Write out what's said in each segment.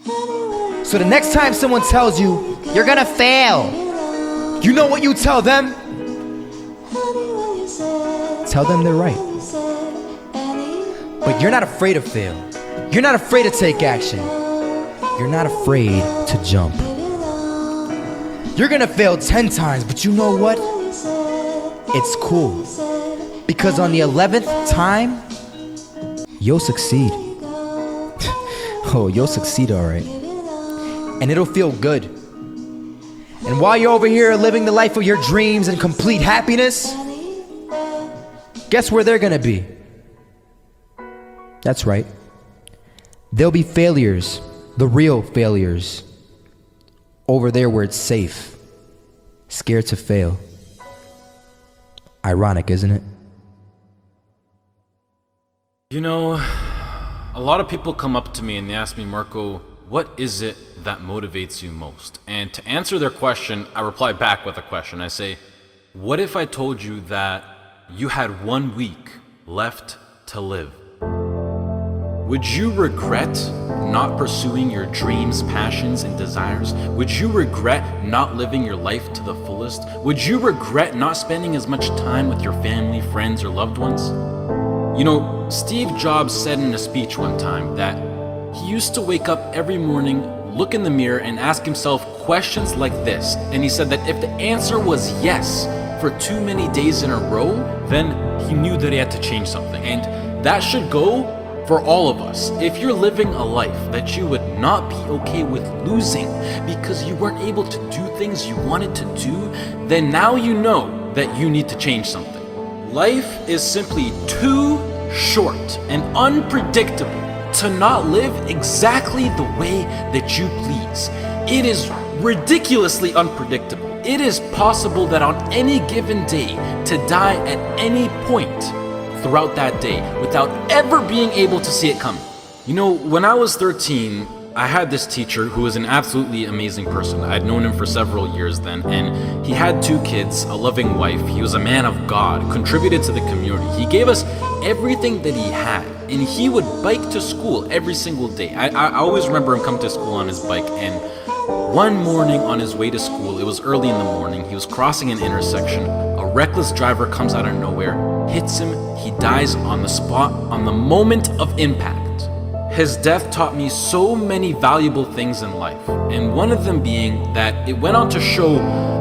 So the next time someone tells you, you're gonna fail, you know what you tell them? Tell them they're right. But you're not afraid to fail. You're not afraid to take action. You're not afraid to jump. You're gonna fail 10 times, but you know what? It's cool. Because on the 11th time, you'll succeed. Oh, you'll succeed, all right. And it'll feel good. And while you're over here living the life of your dreams and complete happiness, guess where they're gonna be? That's right. They'll be failures, the real failures. Over there where it's safe, scared to fail. Ironic, isn't it? You know, a lot of people come up to me and they ask me, Marco, what is it that motivates you most? And to answer their question, I reply back with a question. I say, what if I told you that you had 1 week left to live? Would you regret not pursuing your dreams, passions, and desires? Would you regret not living your life to the fullest? Would you regret not spending as much time with your family, friends, or loved ones? You know, Steve Jobs said in a speech one time that he used to wake up every morning, look in the mirror, and ask himself questions like this. And he said that if the answer was yes for too many days in a row, then he knew that he had to change something. And that should go for all of us. If you're living a life that you would not be okay with losing because you weren't able to do things you wanted to do, then now you know that you need to change something. Life is simply too short and unpredictable to not live exactly the way that you please. It is ridiculously unpredictable. It is possible that on any given day to die at any point throughout that day without ever being able to see it coming. You know, when I was 13, I had this teacher who was an absolutely amazing person. I'd known him for several years then, and he had 2 kids, a loving wife. He was a man of God, contributed to the community. He gave us everything that he had, and he would bike to school every single day. I always remember him come to school on his bike, and one morning on his way to school, it was early in the morning, he was crossing an intersection. A reckless driver comes out of nowhere, hits him, he dies on the spot, on the moment of impact. His death taught me so many valuable things in life, and one of them being that it went on to show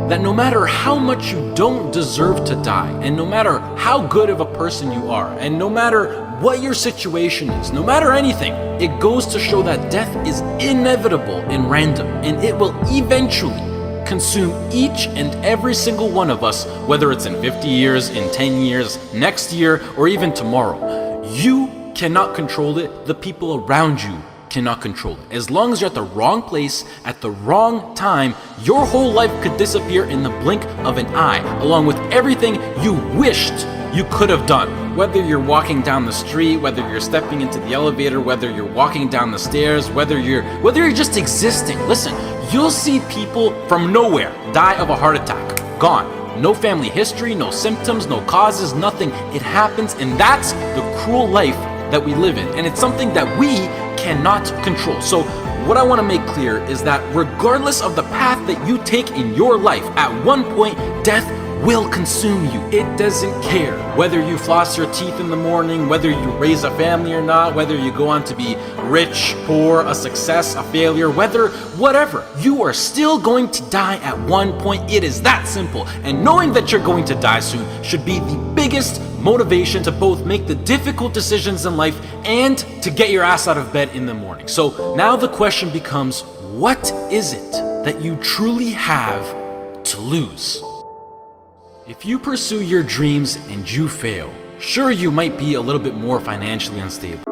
that no matter how much you don't deserve to die, and no matter how good of a person you are, and no matter what your situation is, no matter anything, it goes to show that death is inevitable and random, and it will eventually consume each and every single one of us, whether it's in 50 years, in 10 years, next year, or even tomorrow. You cannot control it. The people around you cannot control it. As long as you're at the wrong place at the wrong time, your whole life could disappear in the blink of an eye, along with everything you wished you could have done. Whether you're walking down the street, whether you're stepping into the elevator, whether you're walking down the stairs, whether you're just existing. Listen, you'll see people from nowhere die of a heart attack. Gone. No family history, no symptoms, no causes, nothing. It happens, and that's the cruel life that we live in, and it's something that we cannot control. So what I want to make clear is that regardless of the path that you take in your life, at one point, death will consume you. It doesn't care whether you floss your teeth in the morning, whether you raise a family or not, whether you go on to be rich, poor, a success, a failure, whatever. You are still going to die at one point. It is that simple. And knowing that you're going to die soon should be the biggest motivation to both make the difficult decisions in life and to get your ass out of bed in the morning. So now the question becomes, what is it that you truly have to lose? If you pursue your dreams and you fail, sure, you might be a little bit more financially unstable.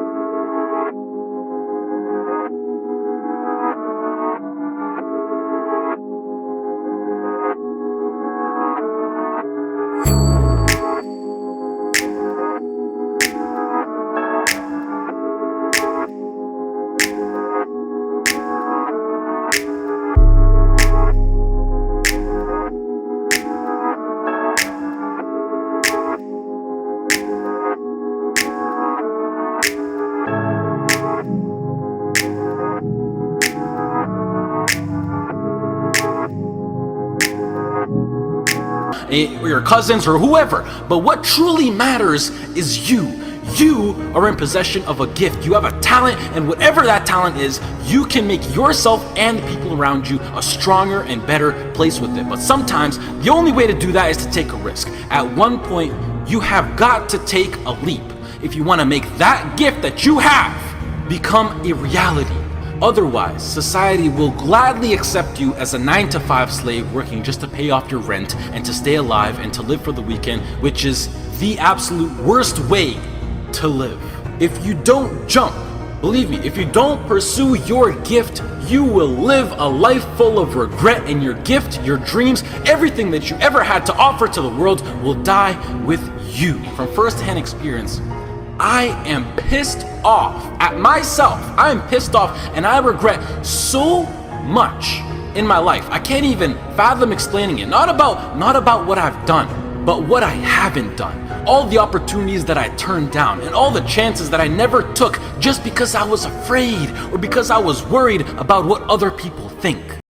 or your cousins or whoever. But what truly matters is you. You are in possession of a gift. You have a talent, and whatever that talent is, you can make yourself and the people around you a stronger and better place with it. But sometimes the only way to do that is to take a risk. At one point, you have got to take a leap if you want to make that gift that you have become a reality. Otherwise, society will gladly accept you as a 9-to-5 slave working just to pay off your rent and to stay alive and to live for the weekend, which is the absolute worst way to live. If you don't jump, believe me, if you don't pursue your gift, you will live a life full of regret, and your gift, your dreams, everything that you ever had to offer to the world will die with you. From first-hand experience, I am pissed off at myself. I am pissed off and I regret so much in my life. I can't even fathom explaining it. Not about what I've done, but what I haven't done. All the opportunities that I turned down and all the chances that I never took just because I was afraid or because I was worried about what other people think.